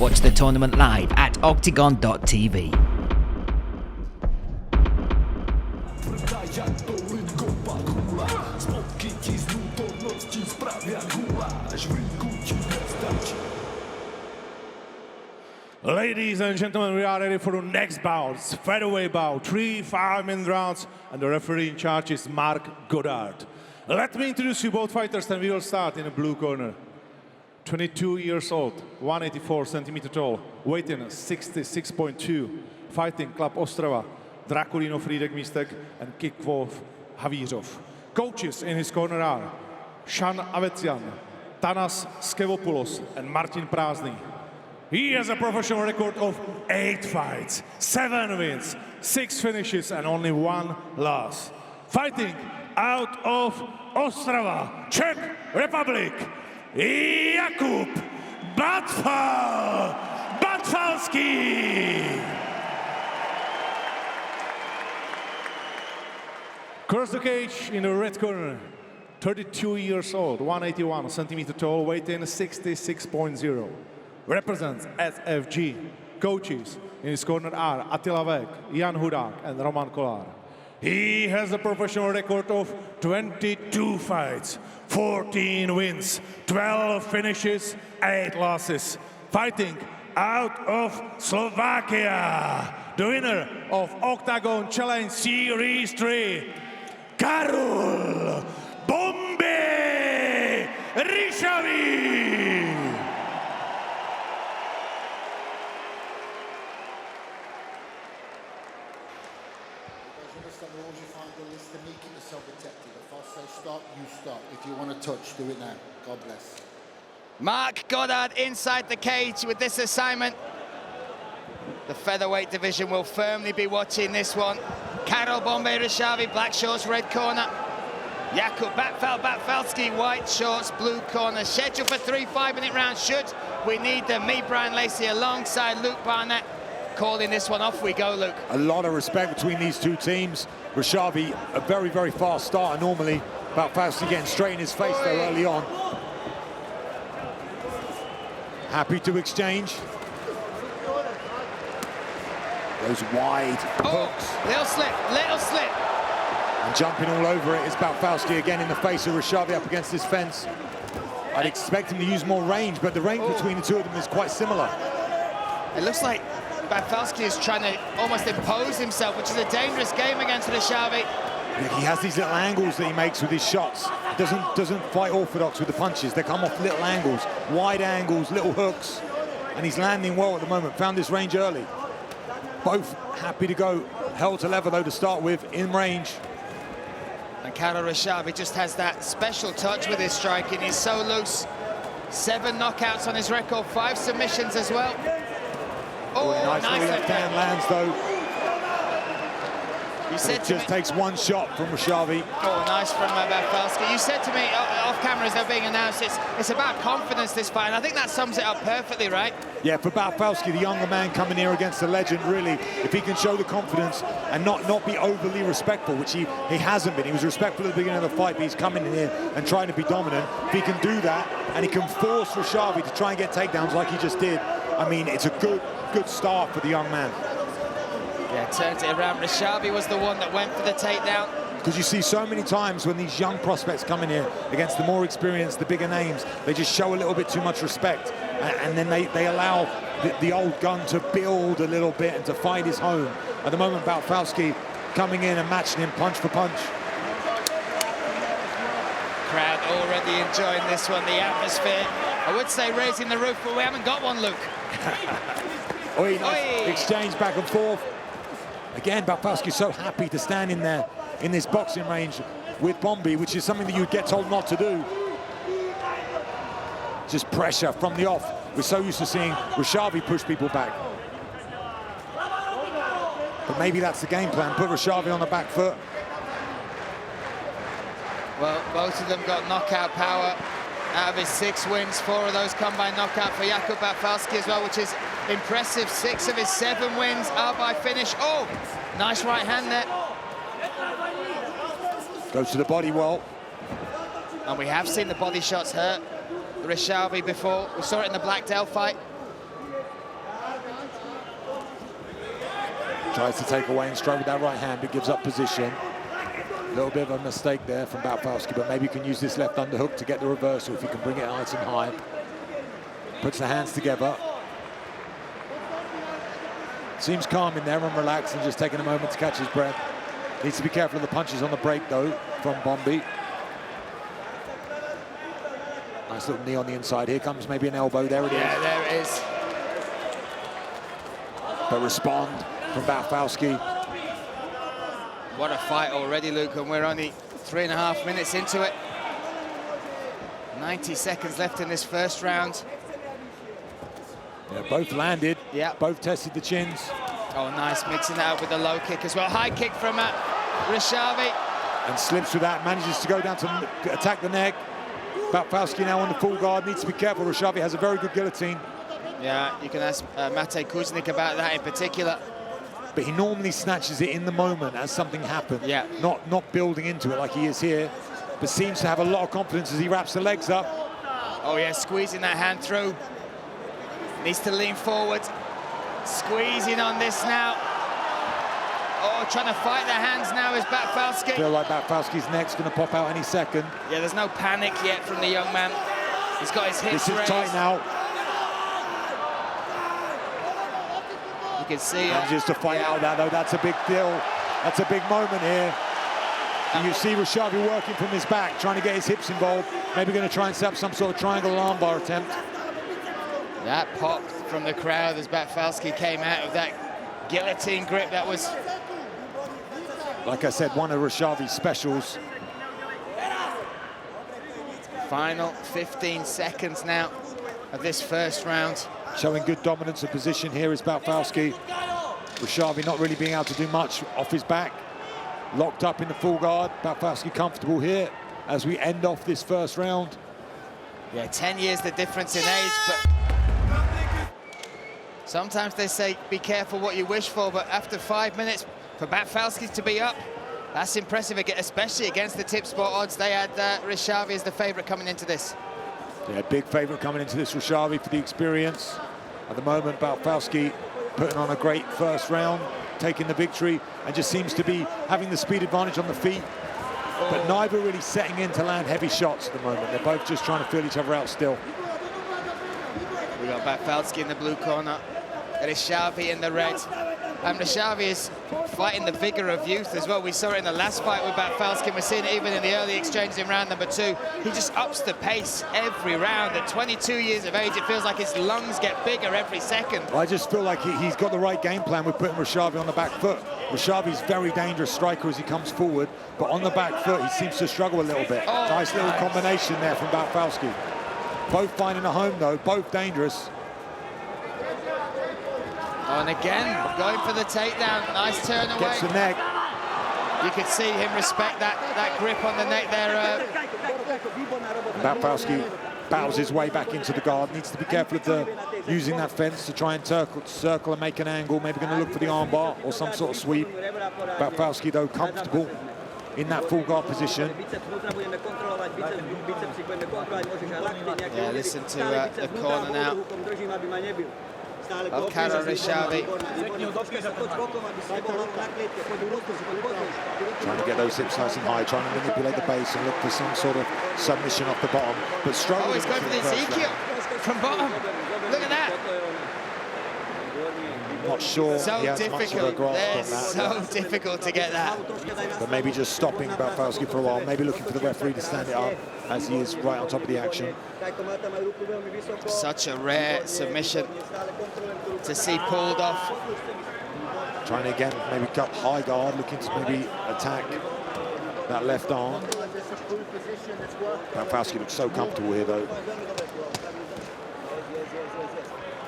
Watch the tournament live at OKTAGON.tv. Ladies and gentlemen, we are ready for the next bout. It's featherweight bout, 3 5-minute rounds, and the referee in charge is Mark Goddard. Let me introduce you both fighters, and we will start in the blue corner. 22 years old, 184 centimeter tall, weight in 66.2, fighting Club Ostrava, Drakulino Frídek Místek, and Kikvov Havířov. Coaches in his corner are Shan Avetian, Tanas Skevopoulos, and Martin Prázdný. He has a professional record of 8 fights, 7 wins, 6 finishes, and only 1 loss. Fighting out of Ostrava, Czech Republic, Jakub Batfal, Batfalský. Across the cage in the red corner, 32 years old, 181 centimeter tall, weight in 66.0. Represents SFG. Coaches in his corner are Attila Vek, Jan Hudák, and Roman Kolar. He has a professional record of 22 fights, 14 wins, 12 finishes, 8 losses. Fighting out of Slovakia, the winner of OKTAGON Challenge Series 3, Karol, Bomby, Ryšavý. Stop, you stop. If you want to touch, do it now. God bless. Mark Goddard inside the cage with this assignment. The featherweight division will firmly be watching this one. Karol Bomby Ryšavý, black shorts, red corner. Jakub Batfalský, white shorts, blue corner. Scheduled for 3 5-minute rounds. Should we need them? Me, Brian Lacey, alongside Luke Barnett. Calling this one off we go, Luke. A lot of respect between these two teams. Ryšavý, a very, very fast starter normally. Batfalský getting straight in his face there early on. Happy to exchange. Those wide hooks. Little slip. And jumping all over it is Batfalský again in the face of Ryšavý up against this fence. I'd expect him to use more range, but the range between the two of them is quite similar. It looks like Batfalský is trying to almost impose himself, which is a dangerous game against Ryšavý. He has these little angles that he makes with his shots. Doesn't fight orthodox with the punches. They come off little angles, wide angles, little hooks, and he's landing well at the moment. Found this range early. Both happy to go hell to leather though to start with in range. And Karol Ryšavý just has that special touch with his striking. He's so loose. 7 knockouts on his record, 5 submissions as well. Oh, nice left hand lands though. You said it just takes 1 shot from Ryšavý. Oh, nice from Batfalský. You said to me off camera as they're being announced, it's about confidence this fight, and I think that sums it up perfectly, right? Yeah, for Batfalský, the younger man coming here against the legend, really, if he can show the confidence and not be overly respectful, which he hasn't been. He was respectful at the beginning of the fight, but he's coming in here and trying to be dominant. If he can do that, and he can force Ryšavý to try and get takedowns like he just did, I mean, it's a good start for the young man. Yeah, turned it around. Ryšavý was the one that went for the takedown. Because you see so many times when these young prospects come in here against the more experienced, the bigger names, they just show a little bit too much respect. And then they allow the old gun to build a little bit and to find his home. At the moment, Batfalský coming in and matching him punch for punch. Crowd already enjoying this one, the atmosphere. I would say raising the roof, but we haven't got one, Luke. Nice exchange back and forth. Again, Batfalský so happy to stand in there in this boxing range with Bomby, which is something that you get told not to do. Just pressure from the off. We're so used to seeing Ryšavý push people back. But maybe that's the game plan, put Ryšavý on the back foot. Well, both of them got knockout power. Out of his 6 wins, 4 of those come by knockout for Jakub Batfalský as well, which is impressive. 6 of his 7 wins are by finish. Oh, nice right hand there. Goes to the body well. And we have seen the body shots hurt Ryšavý before. We saw it in the Blackdale fight. Tries to take away and strike with that right hand, but gives up position. A little bit of a mistake there from Batfalský, but maybe he can use this left underhook to get the reversal if he can bring it nice and high. Puts the hands together. Seems calm in there and relaxed and just taking a moment to catch his breath. Needs to be careful of the punches on the break, though, from Bomby. Nice little knee on the inside. Here comes maybe an elbow. There it is. Yeah, there it is. But respond from Batfalský. What a fight already, Luke, and we're only 3.5 minutes into it. 90 seconds left in this first round. Yeah, both landed. Yeah. Both tested the chins. Oh, nice, mixing that up with the low kick as well. High kick from Ryšavý. And slips with that, manages to go down to attack the neck. Batfalský now on the full guard, needs to be careful. Ryšavý has a very good guillotine. Yeah, you can ask Mate Kuznik about that in particular. But he normally snatches it in the moment as something happens. Yeah. Not building into it like he is here, but seems to have a lot of confidence as he wraps the legs up. Oh yeah, squeezing that hand through. Needs to lean forward. Squeezing on this now. Oh, trying to fight the hands now is Batfalský. Feel like Batfalský's neck's going to pop out any second. Yeah, there's no panic yet from the young man. He's got his hips This is raised. tight now. You can see it. Manages to fight out that, though. That's a big deal. That's a big moment here. And you see Ryšavý working from his back, trying to get his hips involved. Maybe going to try and set up some sort of triangle armbar attempt. That pop from the crowd as Batfalský came out of that guillotine grip. That was... Like I said, one of Ryšavy's specials. Final 15 seconds now of this first round. Showing good dominance of position here is Batfalský. Ryšavý not really being able to do much off his back. Locked up in the full guard. Batfalský comfortable here as we end off this first round. Yeah, 10 years the difference in age, but sometimes they say be careful what you wish for, but after 5 minutes for Batfalský to be up, that's impressive, especially against the tip spot odds. They had Ryšavý as the favorite coming into this. Yeah, big favorite coming into this, Ryšavý, for the experience. At the moment, Batfalský putting on a great first round, taking the victory, and just seems to be having the speed advantage on the feet. But neither really setting in to land heavy shots at the moment. They're both just trying to feel each other out still. We got Batfalský in the blue corner, Ryšavý in the red. And Ryšavý is fighting the vigor of youth as well. We saw it in the last fight with Batfalský, and we're seeing it even in the early exchange in round number 2. He just ups the pace every round. At 22 years of age, it feels like his lungs get bigger every second. I just feel like he's got the right game plan with putting Ryšavý on the back foot. Ryšavy's very dangerous striker as he comes forward, but on the back foot, he seems to struggle a little bit. Oh, nice little combination there from Batfalský. Both finding a home, though, both dangerous. Oh, and again, going for the takedown. Nice turn away. Gets the neck. You could see him respect that grip on the neck there. Batfalský bows his way back into the guard. Needs to be careful of using that fence to try and circle and make an angle. Maybe going to look for the armbar or some sort of sweep. Batfalský, though, comfortable in that full guard position. Yeah, listen to the corner now of Karol Ryšavý. Trying to get those hips nice and high, trying to manipulate the base and look for some sort of submission off the bottom, but struggling. Oh, he's going for the Ezekiel from bottom. Look at that. Not sure So he has much of a difficult. grasp They're on that. so difficult to get that. But maybe just stopping Batfalský for a while, maybe looking for the referee to stand it up as he is right on top of the action. Such a rare submission to see pulled off. Trying to again maybe cut high guard, looking to maybe attack that left arm. Batfalský looks so comfortable here though.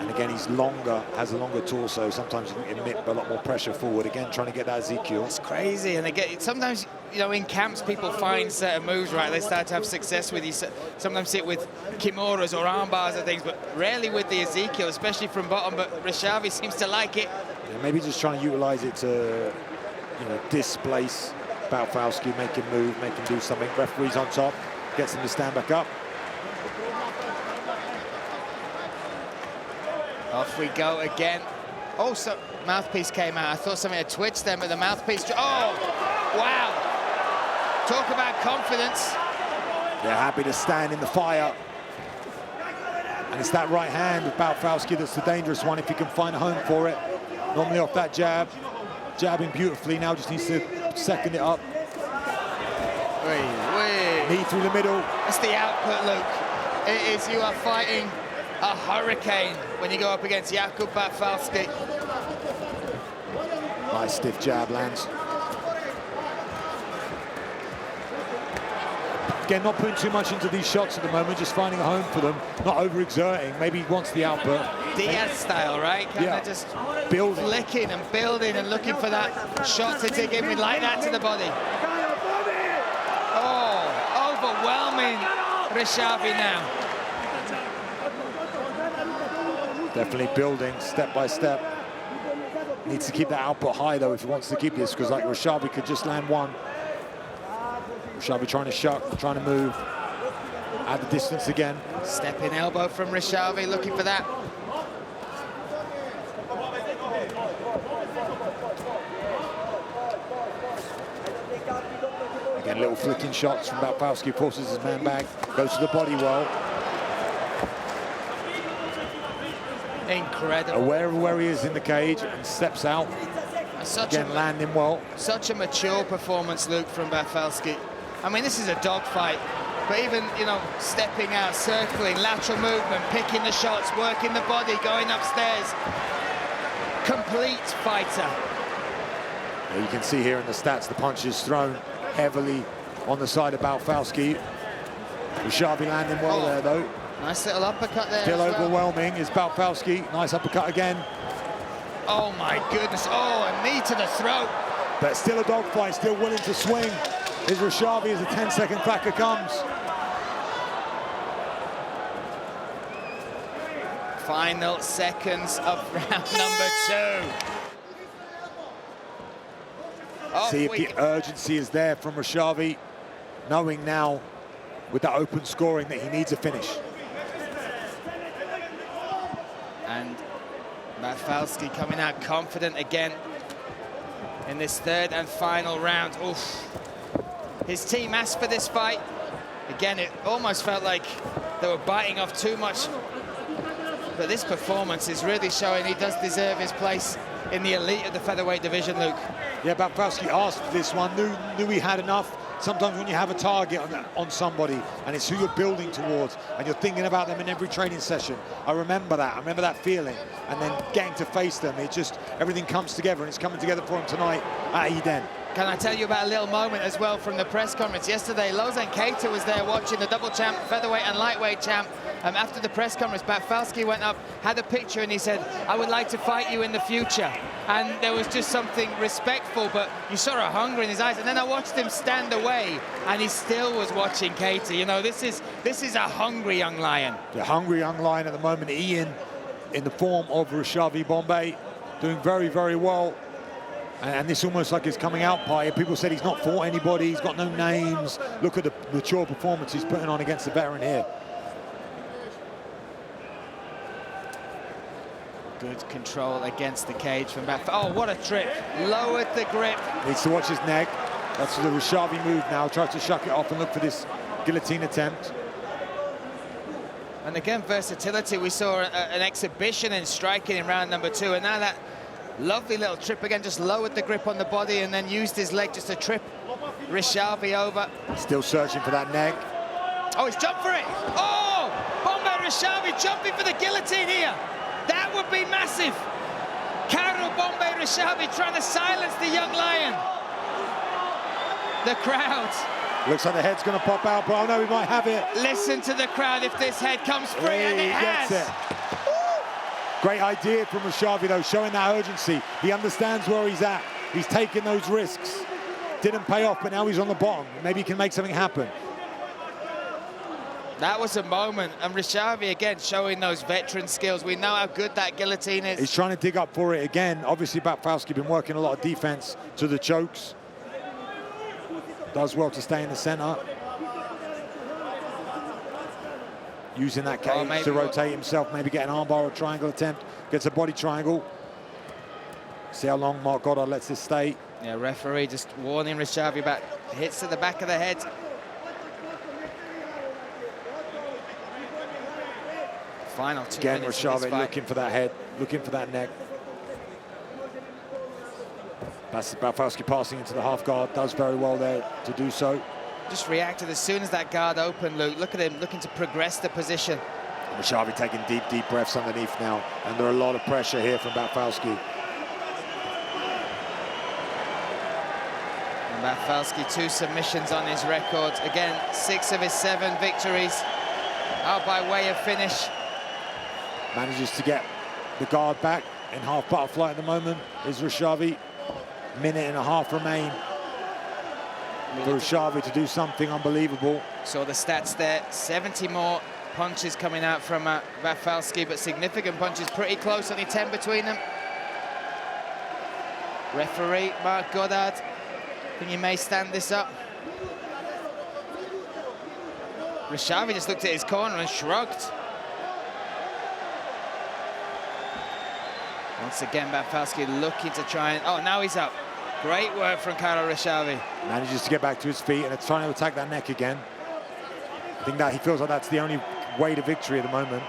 And again, he's longer, has a longer torso. Sometimes you can emit a lot more pressure forward. Again, trying to get that Ezekiel. It's crazy. And again, sometimes, you know, in camps, people find certain moves, right? They start to have success with you. Sometimes sit with kimuras or arm bars and things, but rarely with the Ezekiel, especially from bottom. But Ryšavý seems to like it. Yeah, maybe just trying to utilize it to, you know, displace Batfalský, make him move, make him do something. Referee's on top, gets him to stand back up. Off we go again. Oh, so mouthpiece came out. I thought something had twitched then, but the mouthpiece... Oh, wow. Talk about confidence. They're happy to stand in the fire. And it's that right hand of Batfalský that's the dangerous one if he can find a home for it. Normally off that jab. Jabbing beautifully, now just needs to second it up. Knee through the middle. That's the output, Luke. It is, you are fighting a hurricane when you go up against Jakub Batfalský. Nice stiff jab lands. Again, not putting too much into these shots at the moment, just finding a home for them, not overexerting. Maybe he wants the output. Diaz style, right? Kind of just building, flicking and building and looking for that shot to dig in with like that to the body. Oh, overwhelming Ryšavý now. Definitely building step by step. Needs to keep that output high though if he wants to keep this, because like Ryšavý could just land one. Ryšavý trying to shuck, trying to move, add the distance again. Stepping elbow from Ryšavý, looking for that. Again, little flicking shots from Batfalský, forces his man back, goes to the body well. Incredible. Aware of where he is in the cage and steps out. Again, landing well. Such a mature performance, Luke, from Batfalský. I mean, this is a dogfight, but even, you know, stepping out, circling, lateral movement, picking the shots, working the body, going upstairs. Complete fighter. You can see here in the stats, the punches thrown heavily on the side of Batfalský. Ryšavý landing well there, though. Nice little uppercut there. Still overwhelming is Batfalský. Nice uppercut again. Oh, my goodness. Oh, a knee to the throat. But still a dogfight, still willing to swing. Is Ryšavý as the 10-second cracker comes. Final seconds of round number 2. See if the urgency is there from Ryšavý, knowing now with that open scoring that he needs a finish. And Batfalský coming out confident again in this third and final round. Oof. His team asked for this fight. Again, it almost felt like they were biting off too much. But this performance is really showing he does deserve his place in the elite of the featherweight division, Luke. Yeah, Batfalský asked for this one, knew he had enough. Sometimes when you have a target on somebody and it's who you're building towards and you're thinking about them in every training session, I remember that feeling. And then getting to face them, it just, everything comes together, and it's coming together for him tonight at Eden. Can I tell you about a little moment as well from the press conference yesterday? Lozan Keita was there watching the double champ, featherweight and lightweight champ. After the press conference, Batfalský went up, had a picture, and he said, "I would like to fight you in the future." And there was just something respectful, but you saw a hunger in his eyes. And then I watched him stand away, and he still was watching Keita. You know, this is a hungry young lion. The hungry young lion at the moment, Ian, in the form of Ryšavý Bomby, doing very, very well. And this almost like his coming out party. People said he's not fought anybody, he's got no names. Look at the mature performance he's putting on against the veteran here. Good control against the cage from Batfal. Oh, what a trip. Lowered the grip. Needs to watch his neck. That's the Ryšavý move now. Tries to shuck it off and look for this guillotine attempt. And again, versatility. We saw an exhibition in striking in round number 2. And now that lovely little trip again, just lowered the grip on the body and then used his leg just to trip Ryšavý over. Still searching for that neck. Oh, he's jumped for it. Oh, Bomby Ryšavý jumping for the guillotine here. That would be massive. Karol Bomby Ryšavý trying to silence the young lion. The crowd. Looks like the head's going to pop out, but oh no, we might have it. Listen to the crowd if this head comes free, and it has. Gets it. Great idea from Ryšavý, though, showing that urgency. He understands where he's at. He's taking those risks. Didn't pay off, but now he's on the bottom. Maybe he can make something happen. That was a moment, and Ryšavý again showing those veteran skills. We know how good that guillotine is. He's trying to dig up for it again. Obviously, Batfalský been working a lot of defense to the chokes. Does well to stay in the center. Using that cage to rotate himself, maybe get an armbar or triangle attempt. Gets a body triangle. See how long Mark Goddard lets this stay. Yeah, referee just warning Ryšavý about hits to the back of the head. Final 2 Again, minutes of this Ryšavý fight. looking for that head, looking for that neck. That's Batfalský passing into the half guard, does very well there to do so. Just reacted as soon as that guard opened, Luke. Look at him looking to progress the position. Ryšavý taking deep, deep breaths underneath now. Under a lot of pressure here from Batfalský. And Batfalský, 2 submissions on his record. Again, 6 of his 7 victories are by way of finish. Manages to get the guard back in half butterfly at the moment is Ryšavý. Minute and a half remain for Ryšavý to do something unbelievable. Saw the stats there, 70 more punches coming out from Batfalský, but significant punches, pretty close, only 10 between them. Referee Mark Goddard, think he may stand this up. Ryšavý just looked at his corner and shrugged. Once again, Batfalský looking to try and... Oh, now he's up. Great work from Karol Ryšavý. Manages to get back to his feet and it's trying to attack that neck again. I think that he feels like that's the only way to victory at the moment.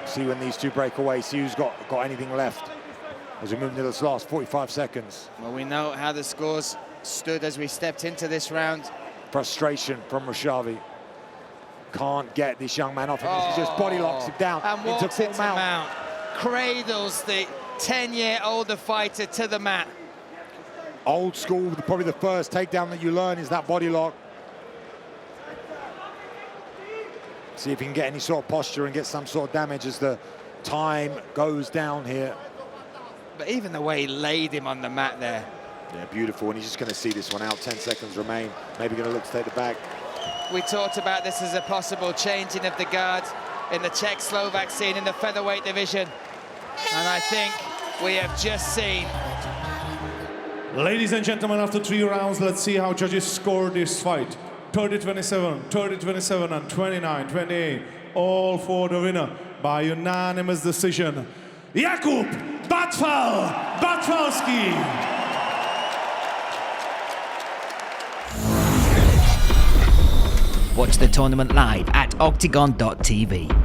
See when these two break away, see who's got anything left as we move into this last 45 seconds. Well, we know how the scores stood as we stepped into this round. Frustration from Ryšavý. Can't get this young man off him. He just body locks him down and into walks full into mount. mount. Cradles the 10-year-older fighter to the mat. Old school, probably the first takedown that you learn is that body lock. See if he can get any sort of posture and get some sort of damage as the time goes down here. But even the way he laid him on the mat there. Yeah, beautiful, and he's just going to see this one out. 10 seconds remain. Maybe going to look to take the bag. We talked about this as a possible changing of the guard in the Czech-Slovak scene in the featherweight division. And I think we have just seen. Ladies and gentlemen, after 3 rounds, let's see how judges scored this fight. 30-27, 30-27, and 29-28. All for the winner by unanimous decision. Jakub Batfalský. Watch the tournament live at OKTAGON.tv.